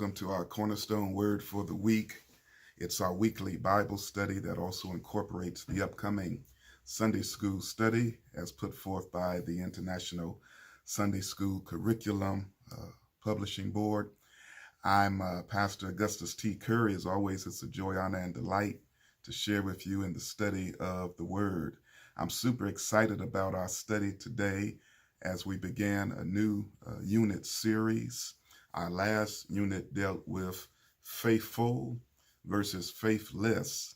welcome to our Cornerstone Word for the Week. It's our weekly Bible study that also incorporates the upcoming Sunday School study as put forth by the International Sunday School Curriculum Publishing Board. I'm Pastor Augustus T. Curry. As always, it's a joy, honor, and delight to share with you in the study of the Word. I'm super excited about our study today as we begin a new unit series. Our last unit dealt with faithful versus faithless.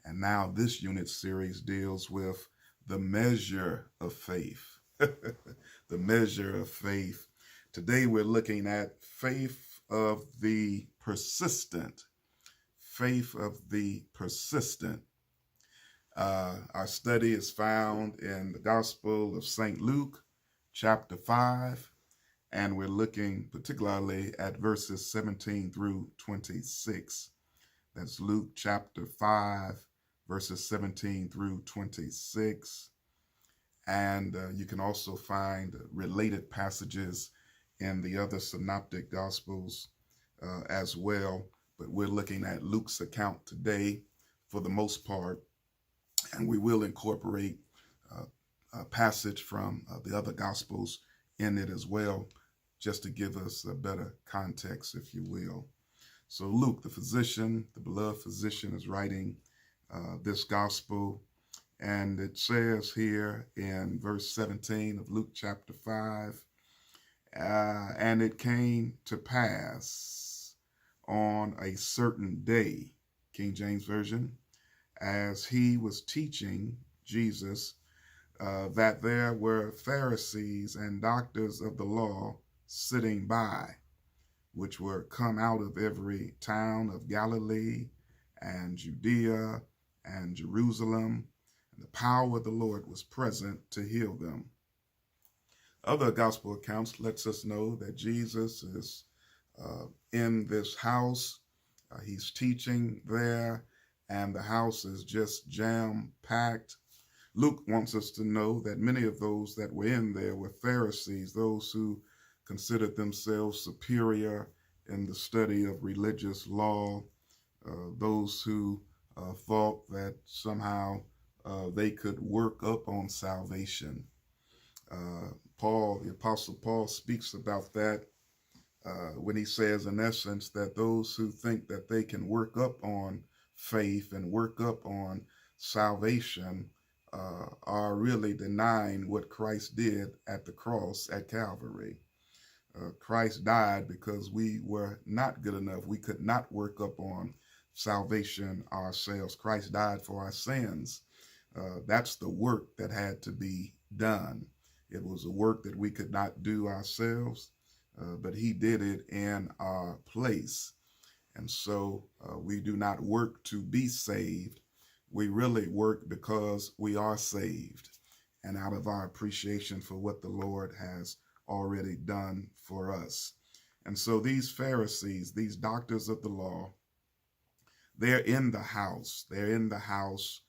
And now this unit series deals with the measure of faith. The measure of faith. Today we're looking at faith of the persistent. Faith of the persistent. Our study is found in the Gospel of St. Luke, chapter 5. And we're looking particularly at verses 17 through 26. That's Luke chapter 5, verses 17 through 26. And you can also find related passages in the other synoptic gospels as well. But we're looking at Luke's account today for the most part. And we will incorporate a passage from the other gospels in it as well, just to give us a better context, if you will. So Luke, the physician, the beloved physician, is writing this gospel, and it says here in verse 17 of Luke chapter 5, and it came to pass on a certain day, King James Version, as he was teaching, Jesus, that there were Pharisees and doctors of the law sitting by, which were come out of every town of Galilee and Judea and Jerusalem, and the power of the Lord was present to heal them. Other gospel accounts lets us know that Jesus is in this house. He's teaching there, and the house is just jam-packed. Luke wants us to know that many of those that were in there were Pharisees, those who considered themselves superior in the study of religious law, those who thought that somehow they could work up on salvation. The Apostle Paul speaks about that when he says, in essence, that those who think that they can work up on faith and work up on salvation are really denying what Christ did at the cross at Calvary. Christ died because we were not good enough. We could not work up on salvation ourselves. Christ died for our sins. That's the work that had to be done. It was a work that we could not do ourselves, but he did it in our place. And so we do not work to be saved. We really work because we are saved, and out of our appreciation for what the Lord has already done for us. And so these Pharisees, these doctors of the law, they're in the house. They're in the house.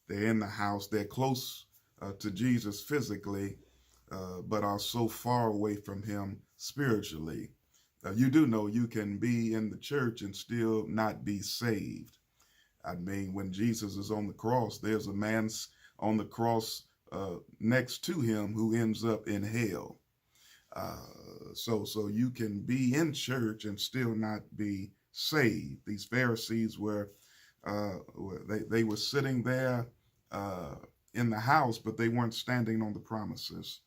They're in the house. They're close to Jesus physically, but are so far away from him spiritually. You do know you can be in the church and still not be saved. I mean, when Jesus is on the cross, there's a man on the cross next to him who ends up in hell. So you can be in church and still not be saved. These Pharisees were they were sitting there in the house, but they weren't standing on the promises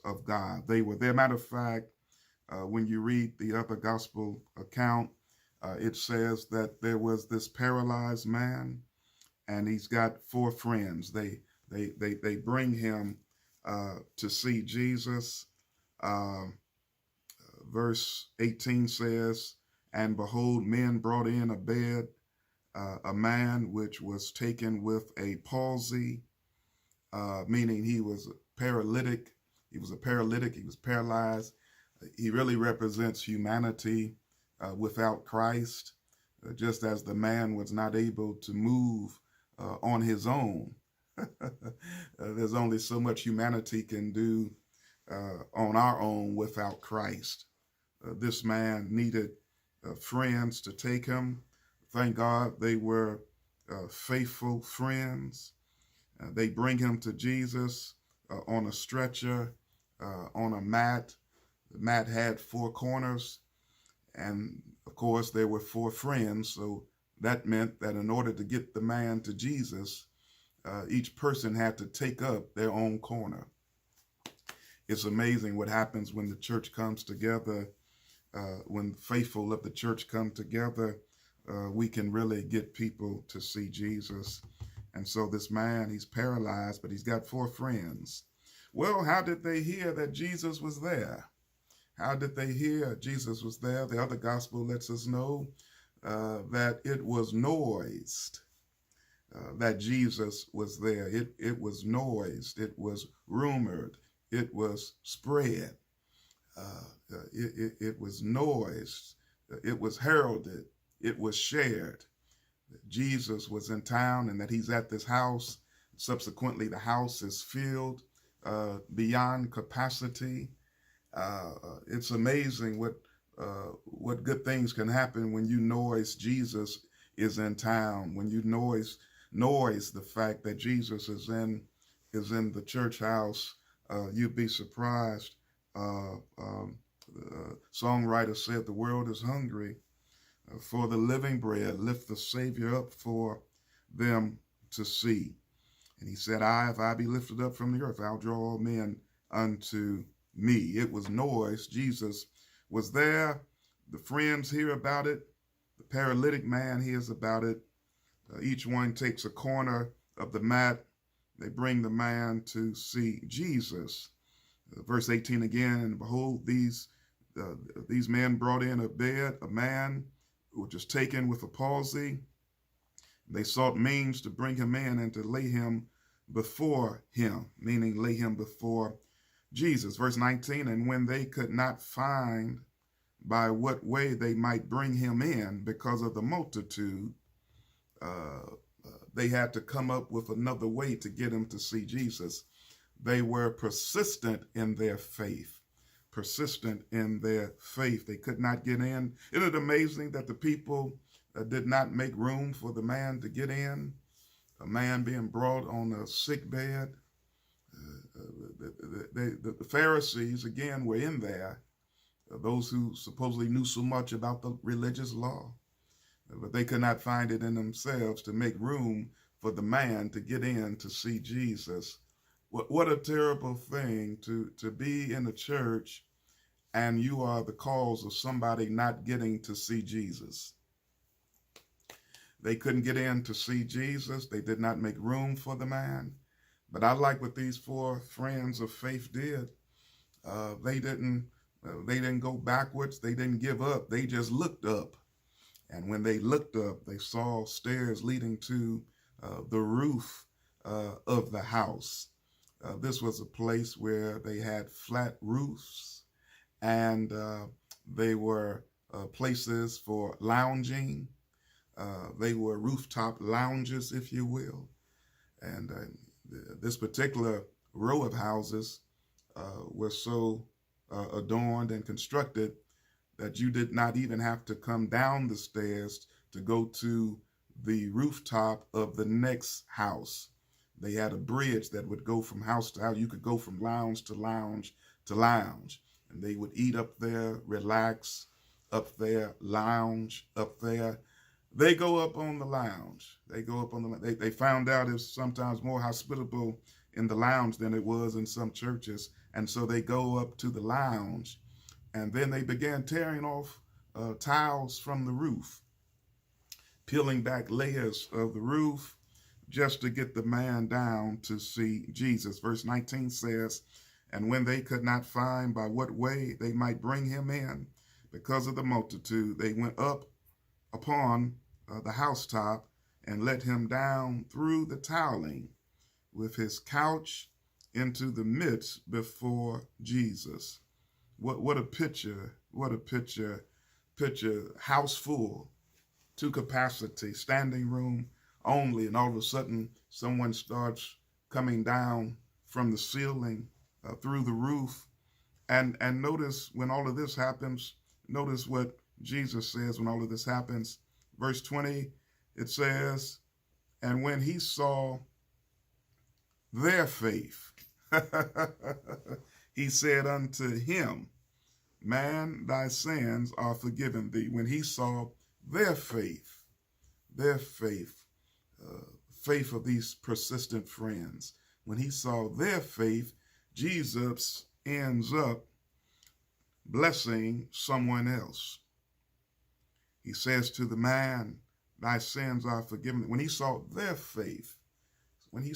of God. They were there. Matter of fact, when you read the other gospel account, it says that there was this paralyzed man, and he's got four friends. They bring him to see Jesus. Verse 18 says, and behold, men brought in a bed, a man which was taken with a palsy, meaning he was paralytic. He was a paralytic. He was paralyzed. He really represents humanity without Christ, just as the man was not able to move on his own. There's only so much humanity can do on our own without Christ. This man needed friends to take him. Thank God they were faithful friends. They bring him to Jesus on a stretcher, on a mat. The mat had four corners, and of course there were four friends, so that meant that in order to get the man to Jesus, each person had to take up their own corner. It's amazing what happens when the church comes together. When faithful of the church come together, we can really get people to see Jesus. And so this man, he's paralyzed, but he's got four friends. Well, how did they hear that Jesus was there? How did they hear Jesus was there? The other gospel lets us know that it was noised that Jesus was there. It was noised. It was rumored. It was spread. It was noised. It was heralded. It was shared that Jesus was in town and that he's at this house. Subsequently, the house is filled beyond capacity. It's amazing what good things can happen when you noise Jesus is in town, when you noise the fact that Jesus is in the church house. You'd be surprised. The songwriter said, "The world is hungry for the living bread. Lift the Savior up for them to see." And he said, if I be lifted up from the earth, I'll draw all men unto me." It was noise. Jesus was there. The friends hear about it. The paralytic man hears about it. Each one takes a corner of the mat. They bring the man to see Jesus. Verse 18 again, "And behold, these men brought in a man which was taken with a palsy. They sought means to bring him in and to lay him before him," meaning lay him before Jesus. Verse 19, "And when they could not find by what way they might bring him in because of the multitude, they had to come up with another way to get him to see Jesus." They were persistent in their faith. Persistent in their faith. They could not get in. Isn't it amazing that the people did not make room for the man to get in? A man being brought on a sick bed. The Pharisees, again, were in there. Those who supposedly knew so much about the religious law. But they could not find it in themselves to make room for the man to get in to see Jesus. What a terrible thing to be in the church and you are the cause of somebody not getting to see Jesus. They couldn't get in to see Jesus. They did not make room for the man. But I like what these four friends of faith did. They didn't go backwards. They didn't give up. They just looked up. And when they looked up, they saw stairs leading to the roof of the house. This was a place where they had flat roofs, and they were places for lounging. They were rooftop lounges, if you will. And this particular row of houses were so adorned and constructed that you did not even have to come down the stairs to go to the rooftop of the next house. They had a bridge that would go from house to house. You could go from lounge to lounge to lounge. And they would eat up there, relax up there, lounge up there. They go up on the lounge. They found out it was sometimes more hospitable in the lounge than it was in some churches. And so they go up to the lounge. And then they began tearing off tiles from the roof, peeling back layers of the roof just to get the man down to see Jesus. Verse 19 says, "And when they could not find by what way they might bring him in because of the multitude, they went up upon the housetop and let him down through the tiling with his couch into the midst before Jesus." What a picture, house full, to capacity, standing room only, and all of a sudden someone starts coming down from the ceiling through the roof. And notice when all of this happens, notice what Jesus says when all of this happens, verse 20, it says, and when he saw their faith, he said unto him, man, thy sins are forgiven thee. When he saw their faith, faith of these persistent friends, when he saw their faith, Jesus ends up blessing someone else. He says to the man, thy sins are forgiven. When he saw their faith, when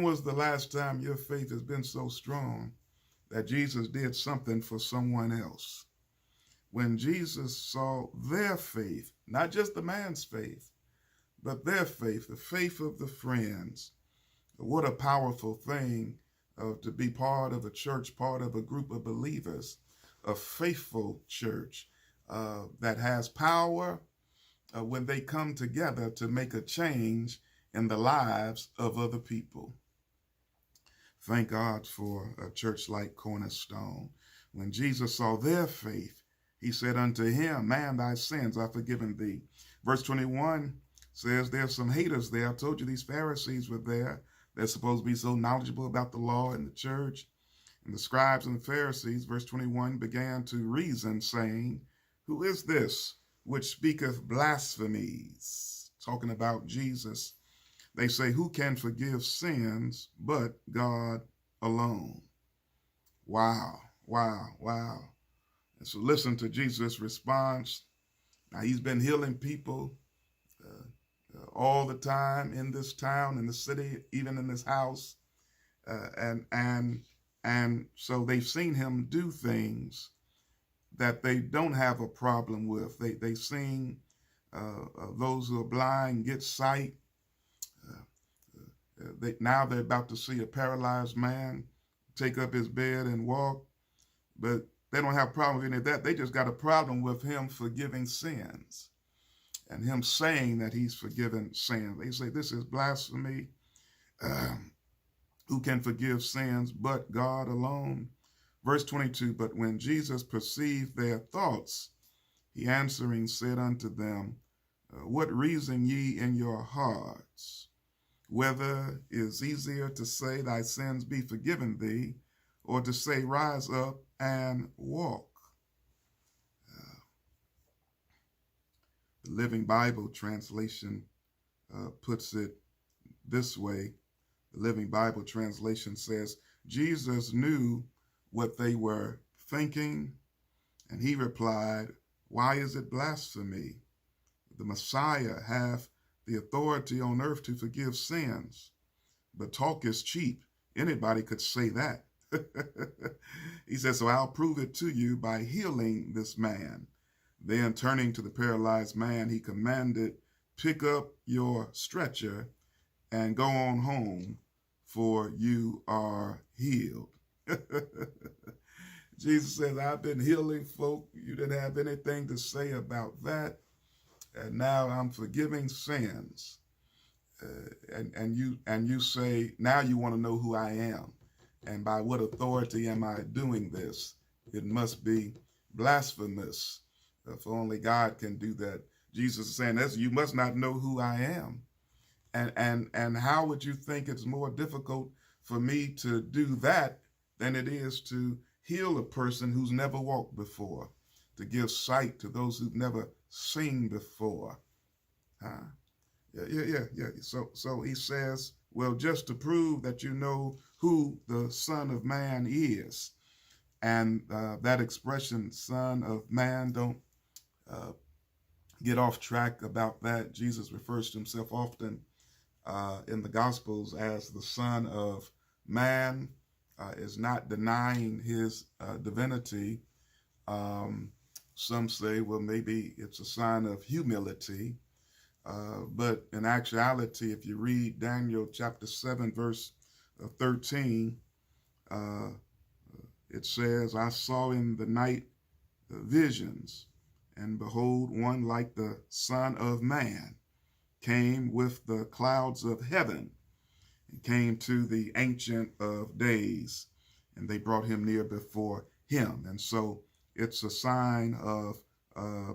was the last time your faith has been so strong that Jesus did something for someone else? When Jesus saw their faith, not just the man's faith, but their faith, the faith of the friends. What a powerful thing to be part of a church, part of a group of believers, a faithful church that has power when they come together to make a change in the lives of other people. Thank God for a church like Cornerstone. When Jesus saw their faith, he said unto him, man, thy sins are forgiven thee. Verse 21 says there's some haters there. I told you these Pharisees were there. They're supposed to be so knowledgeable about the law and the church. And the scribes and the Pharisees, verse 21, began to reason, saying, who is this which speaketh blasphemies? Talking about Jesus. They say, who can forgive sins but God alone? Wow, wow, wow. And so listen to Jesus' response. Now, he's been healing people all the time in this town, in the city, even in this house. And so they've seen him do things that they don't have a problem with. They've seen those who are blind get sight. Now they're about to see a paralyzed man take up his bed and walk, but they don't have a problem with any of that. They just got a problem with him forgiving sins and him saying that he's forgiven sins. They say this is blasphemy. Who can forgive sins but God alone? Verse 22, but when Jesus perceived their thoughts, he answering said unto them, what reason ye in your hearts? Whether it is easier to say thy sins be forgiven thee, or to say rise up and walk. The Living Bible translation puts it this way. The Living Bible translation says, Jesus knew what they were thinking, and he replied, why is it blasphemy? The Messiah hath the authority on earth to forgive sins, but talk is cheap. Anybody could say that. He says, so I'll prove it to you by healing this man. Then turning to the paralyzed man, he commanded, pick up your stretcher and go on home, for you are healed. Jesus says, I've been healing folk. You didn't have anything to say about that. And now I'm forgiving sins. And you say, now you want to know who I am. And by what authority am I doing this? It must be blasphemous. For only God can do that. Jesus is saying, you must not know who I am. And how would you think it's more difficult for me to do that than it is to heal a person who's never walked before, to give sight to those who've never seen before? Yeah. So he says, well, just to prove that you know who the Son of Man is. And that expression, Son of Man, don't get off track about that. Jesus refers to himself often in the Gospels as the Son of Man, is not denying his divinity. Some say, well, maybe it's a sign of humility. But in actuality, if you read Daniel chapter 7, verse 13, it says, I saw in the night visions, and behold, one like the Son of Man came with the clouds of heaven and came to the Ancient of Days, and they brought him near before him. And so It's a sign of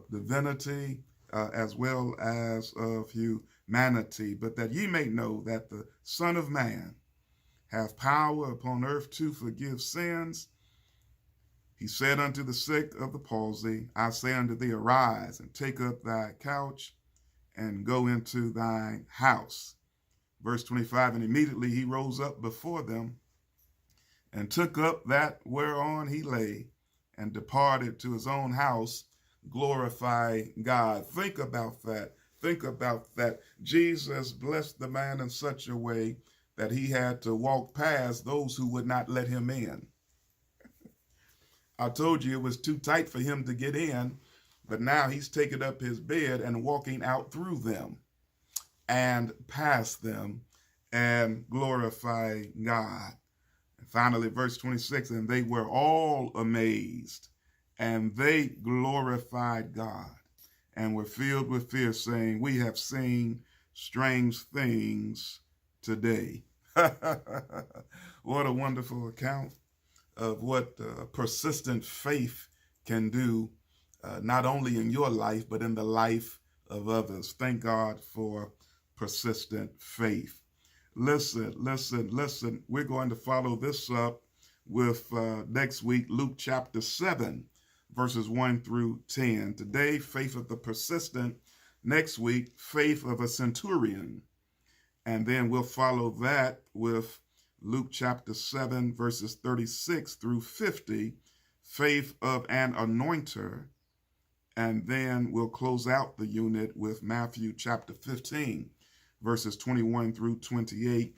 divinity as well as of humanity. But that ye may know that the Son of Man hath power upon earth to forgive sins. He said unto the sick of the palsy, I say unto thee, arise and take up thy couch and go into thine house. Verse 25, and immediately he rose up before them and took up that whereon he lay and departed to his own house, glorifying God. Think about that. Think about that. Jesus blessed the man in such a way that he had to walk past those who would not let him in. I told you it was too tight for him to get in, but now he's taking up his bed and walking out through them and past them and glorifying God. And finally, verse 26, and they were all amazed, and they glorified God and were filled with fear, saying, we have seen strange things today. What a wonderful account of what persistent faith can do, not only in your life, but in the life of others. Thank God for persistent faith. Listen. We're going to follow this up with next week, Luke chapter 7, verses 1 through 10. Today, faith of the persistent. Next week, faith of a centurion. And then we'll follow that with Luke chapter 7, verses 36 through 50, faith of an anointer. And then we'll close out the unit with Matthew chapter 15, verses 21 through 28,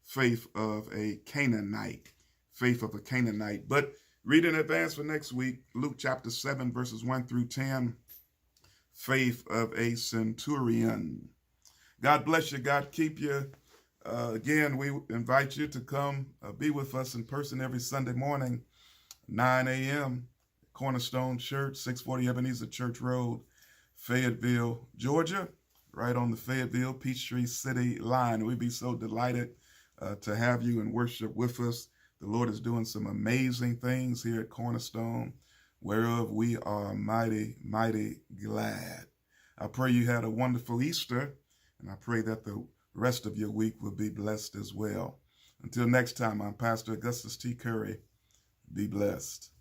faith of a Canaanite, faith of a Canaanite. But read in advance for next week, Luke chapter 7, verses 1 through 10, faith of a centurion. God bless you. God keep you. Again, we invite you to come be with us in person every Sunday morning, 9 a.m., Cornerstone Church, 640 Ebenezer Church Road, Fayetteville, Georgia, right on the Fayetteville-Peachtree City line. We'd be so delighted to have you and worship with us. The Lord is doing some amazing things here at Cornerstone, whereof we are mighty, mighty glad. I pray you had a wonderful Easter, and I pray that the rest of your week will be blessed as well. Until next time, I'm Pastor Augustus T. Curry. Be blessed.